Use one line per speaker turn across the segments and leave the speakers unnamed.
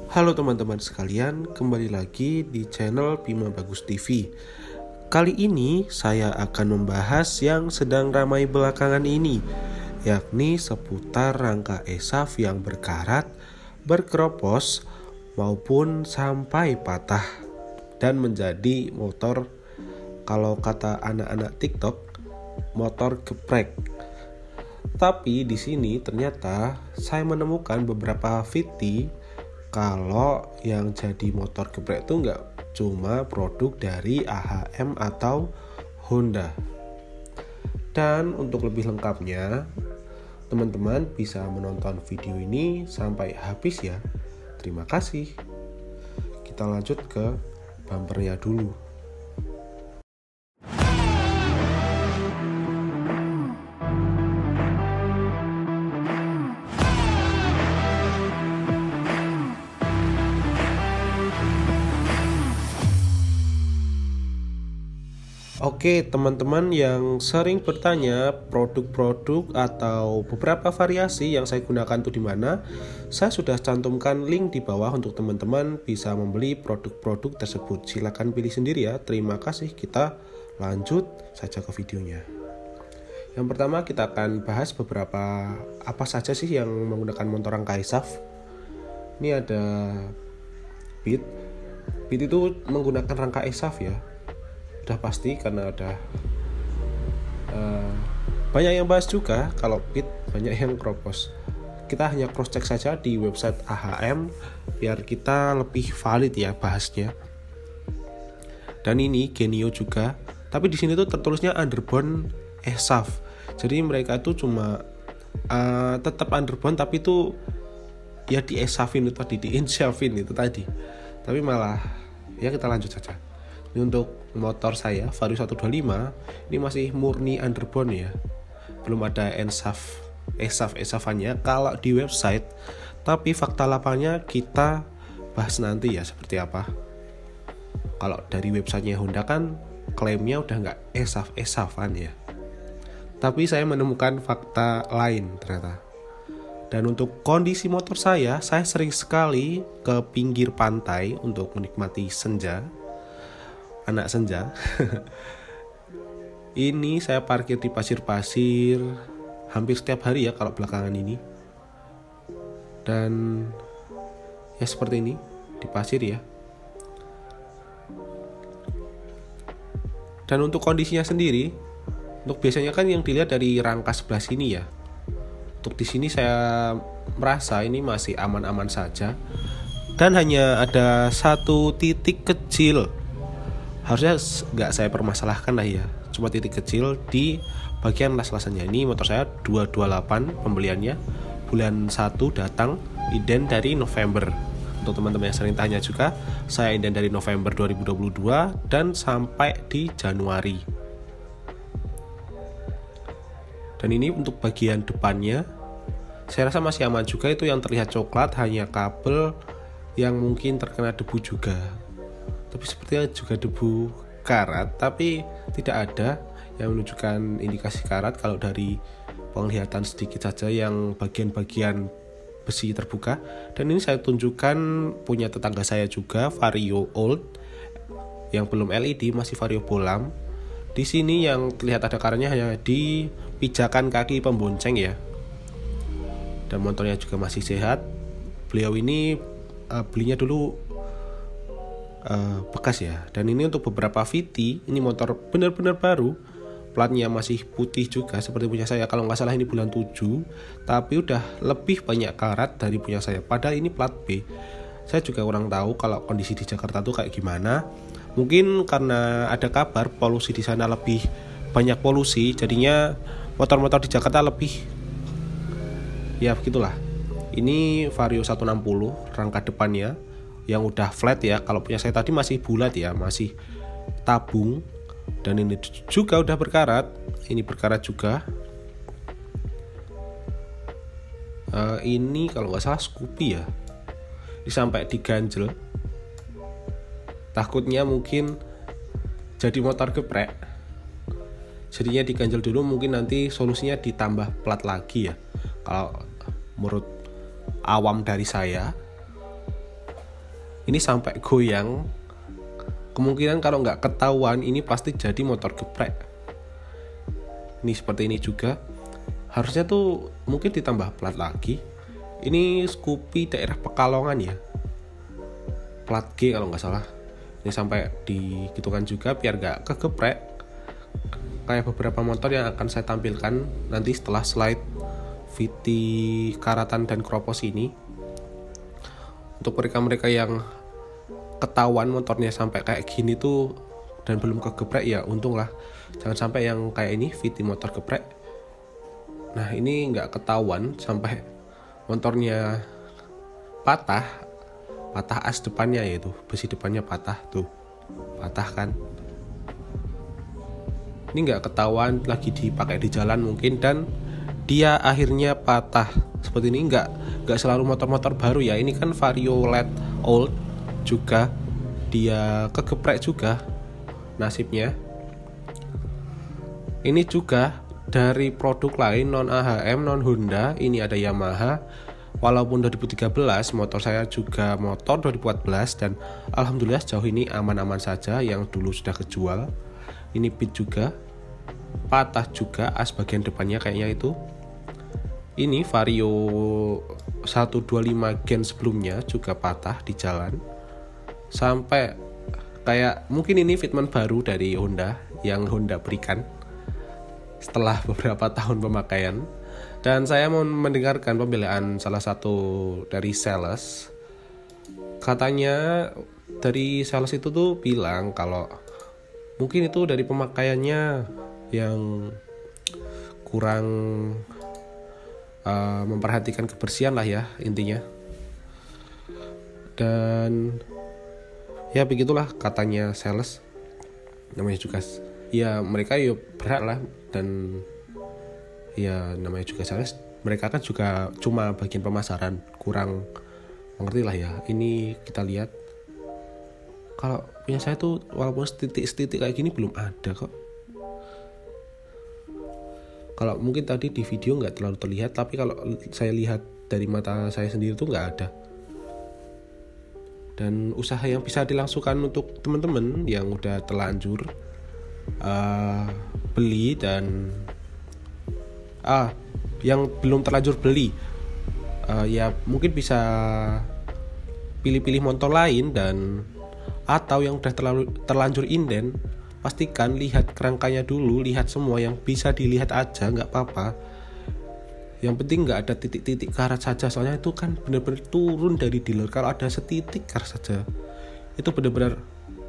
Halo teman-teman sekalian, kembali lagi di channel Bima Bagus TV. Kali ini saya akan membahas yang sedang ramai belakangan ini, yakni seputar rangka ESAF yang berkarat, berkeropos, maupun sampai patah dan menjadi motor, kalau kata anak-anak TikTok, motor geprek. Tapi di sini ternyata saya menemukan beberapa VT kalau yang jadi motor geprek itu nggak cuma produk dari AHM atau Honda. Dan untuk lebih lengkapnya, teman-teman bisa menonton video ini sampai habis ya. Terima kasih. Kita lanjut ke bumpernya dulu. Oke, teman-teman yang sering bertanya produk-produk atau beberapa variasi yang saya gunakan itu di mana, saya sudah cantumkan link di bawah untuk teman-teman bisa membeli produk-produk tersebut. Silakan pilih sendiri ya. Terima kasih. Kita lanjut saja ke videonya. Yang pertama kita akan bahas beberapa apa saja sih yang menggunakan motor rangka ESAF. Ini ada Beat. Beat itu menggunakan rangka ESAF ya. Udah pasti karena ada banyak yang bahas juga. Kalau Beat banyak yang keropos. Kita hanya cross check saja di website AHM biar kita lebih valid ya bahasnya. Dan ini Genio juga, tapi di sini tuh tertulisnya underbone ESAF. Jadi mereka itu cuma tetap underbone tapi itu ya di ESAFin itu tadi, di insyafin itu tadi. Tapi malah ya kita lanjut saja. Ini untuk motor saya Vario 125, ini masih murni underbone ya. Belum ada ESAF-ESAFannya kalau di website. Tapi fakta lapangannya kita bahas nanti ya seperti apa. Kalau dari websitenya Honda kan klaimnya udah nggak ESAF-ESAFan ya. Tapi saya menemukan fakta lain ternyata. Dan untuk kondisi motor saya sering sekali ke pinggir pantai untuk menikmati senja. Anak senja. Ini saya parkir di pasir-pasir hampir setiap hari ya kalau belakangan ini. Dan ya seperti ini di pasir ya. Dan untuk kondisinya sendiri, untuk biasanya kan yang dilihat dari rangka sebelah sini ya. Untuk di sini saya merasa ini masih aman-aman saja. Dan hanya ada satu titik kecil, harusnya nggak saya permasalahkan lah ya, cuma titik kecil di bagian las-lasannya. Ini motor saya 228 pembeliannya, bulan 1 datang, inden dari November. Untuk teman-teman yang sering tanya juga, saya inden dari November 2022 dan sampai di Januari. Dan ini untuk bagian depannya saya rasa masih aman juga. Itu yang terlihat coklat hanya kabel yang mungkin terkena debu juga. Tapi sepertinya juga debu karat, tapi tidak ada yang menunjukkan indikasi karat kalau dari penglihatan sedikit saja yang bagian-bagian besi terbuka. Dan ini saya tunjukkan punya tetangga saya juga, Vario Old yang belum LED, masih Vario bolam. Di sini yang terlihat ada karatnya hanya di pijakan kaki pembonceng ya. Dan motornya juga masih sehat. Beliau ini belinya dulu bekas ya. Dan ini untuk beberapa VT, ini motor benar-benar baru, platnya masih putih juga seperti punya saya. Kalau nggak salah ini bulan 7, tapi udah lebih banyak karat dari punya saya. Padahal ini plat B. Saya juga kurang tahu kalau kondisi di Jakarta tuh kayak gimana. Mungkin karena ada kabar polusi di sana lebih banyak polusi, jadinya motor-motor di Jakarta lebih ya begitulah. Ini Vario 160 rangka depannya yang udah flat ya. Kalau punya saya tadi masih bulat ya, masih tabung. Dan ini juga udah berkarat. Ini berkarat juga. Ini kalau nggak salah Scoopy ya. Ini sampai diganjel. Takutnya mungkin jadi motor geprek. Jadinya diganjel dulu, mungkin nanti solusinya ditambah plat lagi ya. Kalau menurut awam dari saya. ini sampai goyang. Kemungkinan kalau nggak ketahuan ini pasti jadi motor geprek. Ini seperti ini juga. Harusnya tuh mungkin ditambah plat lagi. Ini Scoopy daerah Pekalongan ya, plat G kalau nggak salah. Ini sampai digitukan juga biar nggak kegeprek kayak beberapa motor yang akan saya tampilkan nanti setelah slide VT karatan dan kropos ini. Untuk mereka-mereka yang ketahuan motornya sampai kayak gini tuh dan belum kegeprek, ya untung lah. Jangan sampai yang kayak ini VT motor geprek. Nah ini nggak ketahuan sampai motornya patah as depannya, yaitu besi depannya patah kan. Ini nggak ketahuan lagi dipakai di jalan mungkin, dan dia akhirnya patah seperti ini. Nggak selalu motor-motor baru ya, ini kan Vario LED old juga dia kegeprek juga nasibnya. Ini juga dari produk lain non AHM, non Honda. Ini ada Yamaha. Walaupun 2013 motor saya juga motor 2014 dan alhamdulillah sejauh ini aman-aman saja. Yang dulu sudah kejual. Ini pit juga patah juga as bagian depannya kayaknya itu. Ini Vario 125 gen sebelumnya juga patah di jalan. Sampai kayak mungkin ini fitment baru dari Honda yang Honda berikan setelah beberapa tahun pemakaian. Dan saya mau mendengarkan pembelaan salah satu dari sales. Katanya dari sales itu tuh bilang kalau mungkin itu dari pemakaiannya yang kurang memperhatikan kebersihan lah ya intinya. Dan ya begitulah katanya sales. Namanya juga ya mereka yuk berat lah, dan ya namanya juga sales, mereka kan juga cuma bagian pemasaran, kurang mengerti lah ya. Ini kita lihat kalau punya saya tuh walaupun setitik kayak gini belum ada kok. Kalau mungkin tadi di video nggak terlalu terlihat, tapi kalau saya lihat dari mata saya sendiri tuh nggak ada. Dan usaha yang bisa dilangsungkan untuk teman-teman yang udah terlanjur beli dan yang belum terlanjur beli, ya mungkin bisa pilih-pilih motor lain, dan atau yang udah terlanjur inden, pastikan lihat kerangkanya dulu, lihat semua yang bisa dilihat aja, nggak apa-apa. Yang penting nggak ada titik-titik karat saja, soalnya itu kan benar-benar turun dari dealer. Kalau ada setitik karat saja, itu benar-benar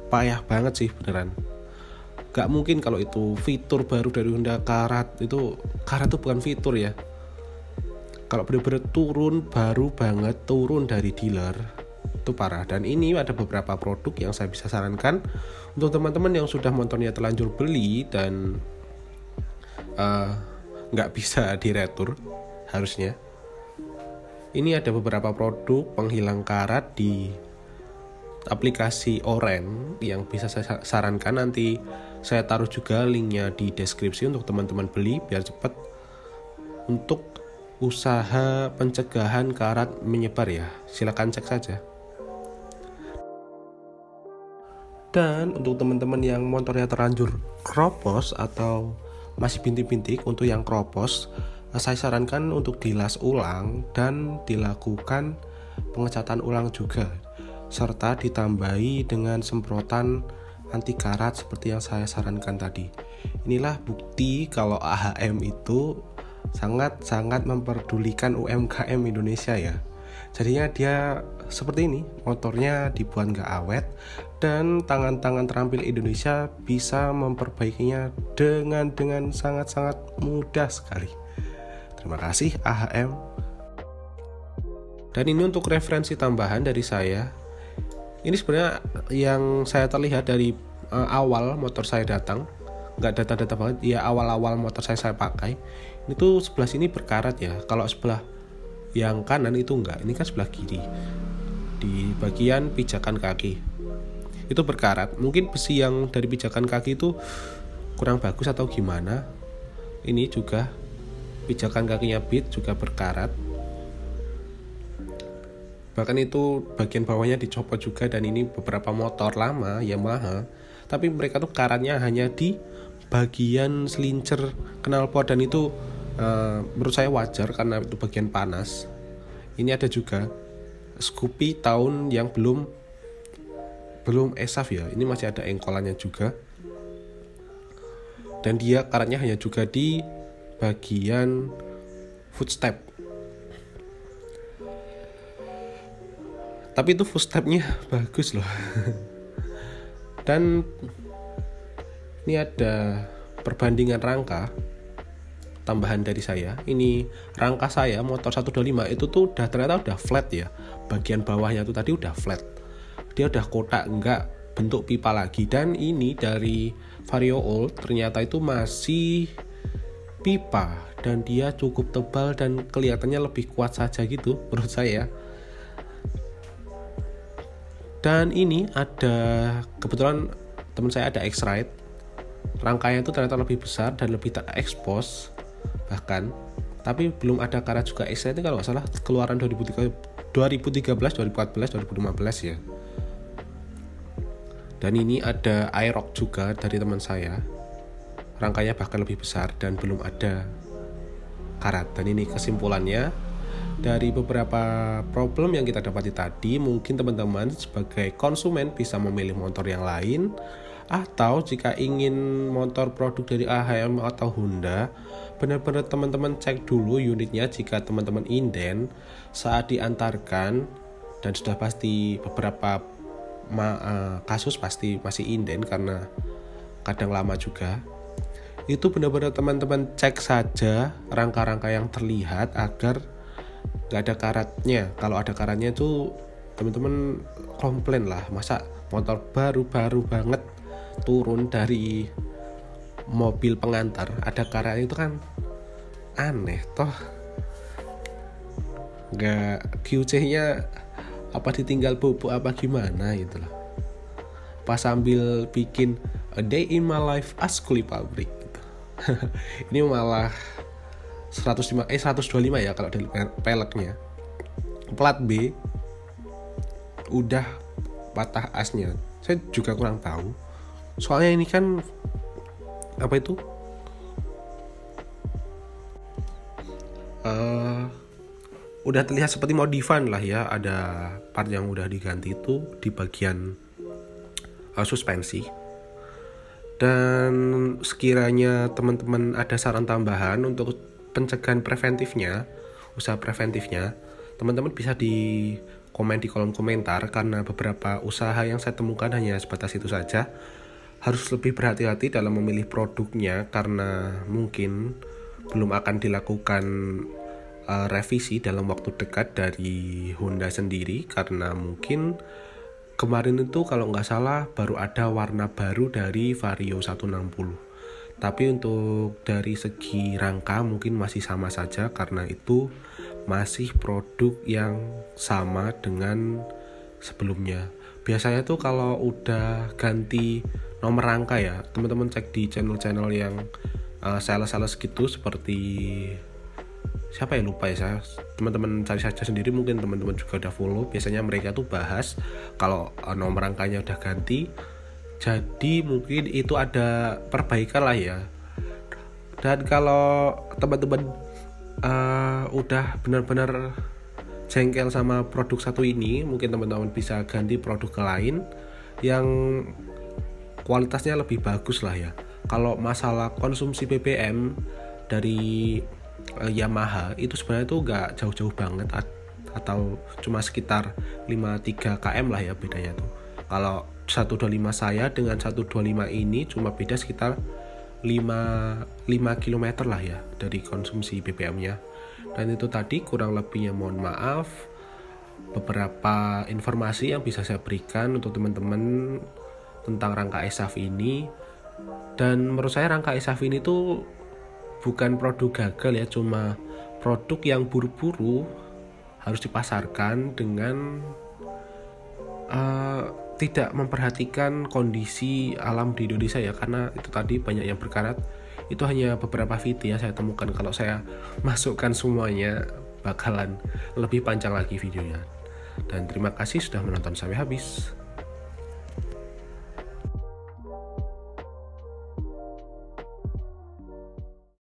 payah banget sih beneran. Gak mungkin kalau itu fitur baru dari Honda karat itu bukan fitur ya. Kalau benar-benar turun baru banget, turun dari dealer, itu parah. Dan ini ada beberapa produk yang saya bisa sarankan untuk teman-teman yang sudah motornya terlanjur beli dan nggak bisa diretur harusnya. Ini ada beberapa produk penghilang karat di aplikasi Oren yang bisa saya sarankan. Nanti saya taruh juga linknya di deskripsi untuk teman-teman beli biar cepat untuk usaha pencegahan karat menyebar ya. Silakan cek saja. Dan untuk teman-teman yang motornya terlanjur kropos atau masih bintik-bintik, untuk yang kropos saya sarankan untuk dilas ulang dan dilakukan pengecatan ulang juga, serta ditambahi dengan semprotan anti karat seperti yang saya sarankan tadi. Inilah bukti kalau AHM itu sangat-sangat memperdulikan UMKM Indonesia ya. Jadinya dia seperti ini, motornya dibuat gak awet, dan tangan-tangan terampil Indonesia bisa memperbaikinya dengan sangat-sangat mudah sekali. Terima kasih AHM. Dan ini untuk referensi tambahan dari saya. Ini sebenarnya yang saya terlihat dari awal motor saya datang, nggak data-data banget ya, awal-awal motor saya pakai itu sebelah sini berkarat ya. Kalau sebelah yang kanan itu enggak, ini kan sebelah kiri di bagian pijakan kaki itu berkarat. Mungkin besi yang dari pijakan kaki itu kurang bagus atau gimana. Ini juga pijakan kakinya Beat juga berkarat. bahkan itu bagian bawahnya dicopot juga. Dan ini beberapa motor lama Yamaha, tapi mereka tuh karatnya hanya di bagian selincer knalpot, dan itu menurut saya wajar karena itu bagian panas. Ini ada juga Scoopy tahun yang belum ESAF ya, ini masih ada engkolannya juga, dan dia karatnya hanya juga di bagian footstep. Tapi itu footstepnya bagus loh. Dan ini ada perbandingan rangka tambahan dari saya. Ini rangka saya motor 125 itu tuh ternyata udah flat ya. Bagian bawahnya tuh tadi udah flat. Dia udah kotak, enggak bentuk pipa lagi. Dan ini dari Vario Old ternyata itu masih pipa, dan dia cukup tebal dan kelihatannya lebih kuat saja gitu menurut saya. Dan ini ada, kebetulan teman saya ada X-Ride, rangkanya itu ternyata lebih besar dan lebih terekspos bahkan, tapi belum ada karat juga. X-Ride ini kalau nggak salah keluaran 2013, 2014, 2015 ya. Dan ini ada Aerox juga dari teman saya, rangkanya bahkan lebih besar dan belum ada karat. Dan ini kesimpulannya dari beberapa problem yang kita dapati tadi. Mungkin teman-teman sebagai konsumen bisa memilih motor yang lain, atau jika ingin motor produk dari AHM atau Honda, benar-benar teman-teman cek dulu unitnya. Jika teman-teman inden saat diantarkan, dan sudah pasti beberapa kasus pasti masih inden karena kadang lama juga, itu benar-benar teman-teman cek saja rangka-rangka yang terlihat agar nggak ada karatnya. Kalau ada karatnya itu teman-teman komplain lah, masa motor baru-baru banget turun dari mobil pengantar ada karatnya, itu kan aneh. Toh nggak QC-nya apa ditinggal bubuk apa gimana gitu loh, pas sambil bikin a day in my life as kulit pabrik gitu. Ini malah 125 ya kalau dari peleknya. Plat B udah patah asnya. Saya juga kurang tahu. Soalnya ini kan apa itu? Udah terlihat seperti modifan lah ya. Ada part yang udah diganti itu di bagian suspensi. Dan sekiranya teman-teman ada saran tambahan untuk pencegahan preventifnya, usaha preventifnya, teman-teman bisa di komen di kolom komentar, karena beberapa usaha yang saya temukan hanya sebatas itu saja. Harus lebih berhati-hati dalam memilih produknya, karena mungkin belum akan dilakukan revisi dalam waktu dekat dari Honda sendiri, karena mungkin kemarin itu kalau nggak salah baru ada warna baru dari Vario 160. Tapi untuk dari segi rangka mungkin masih sama saja, karena itu masih produk yang sama dengan sebelumnya. Biasanya tuh kalau udah ganti nomor rangka ya, teman-teman cek di channel-channel yang sales-sales gitu, seperti siapa ya, lupa ya saya. Teman-teman cari saja sendiri, mungkin teman-teman juga udah follow. Biasanya mereka tuh bahas kalau nomor rangkanya udah ganti, jadi mungkin itu ada perbaikan lah ya. Dan kalau teman-teman udah benar-benar jengkel sama produk satu ini, mungkin teman-teman bisa ganti produk ke lain yang kualitasnya lebih bagus lah ya. Kalau masalah konsumsi BBM dari Yamaha itu sebenarnya tuh gak jauh-jauh banget, atau cuma sekitar 5-3 km lah ya bedanya tuh. Kalau 125 saya dengan 125 ini cuma beda sekitar 5 km lah ya dari konsumsi BBM-nya. Dan itu tadi kurang lebihnya mohon maaf. Beberapa informasi yang bisa saya berikan untuk teman-teman tentang rangka ESAF ini. Dan menurut saya rangka ESAF ini tuh bukan produk gagal ya, cuma produk yang buru-buru harus dipasarkan dengan tidak memperhatikan kondisi alam di Indonesia ya, karena itu tadi banyak yang berkarat. Itu hanya beberapa video ya saya temukan. Kalau saya masukkan semuanya bakalan lebih panjang lagi videonya. Dan terima kasih sudah menonton sampai habis.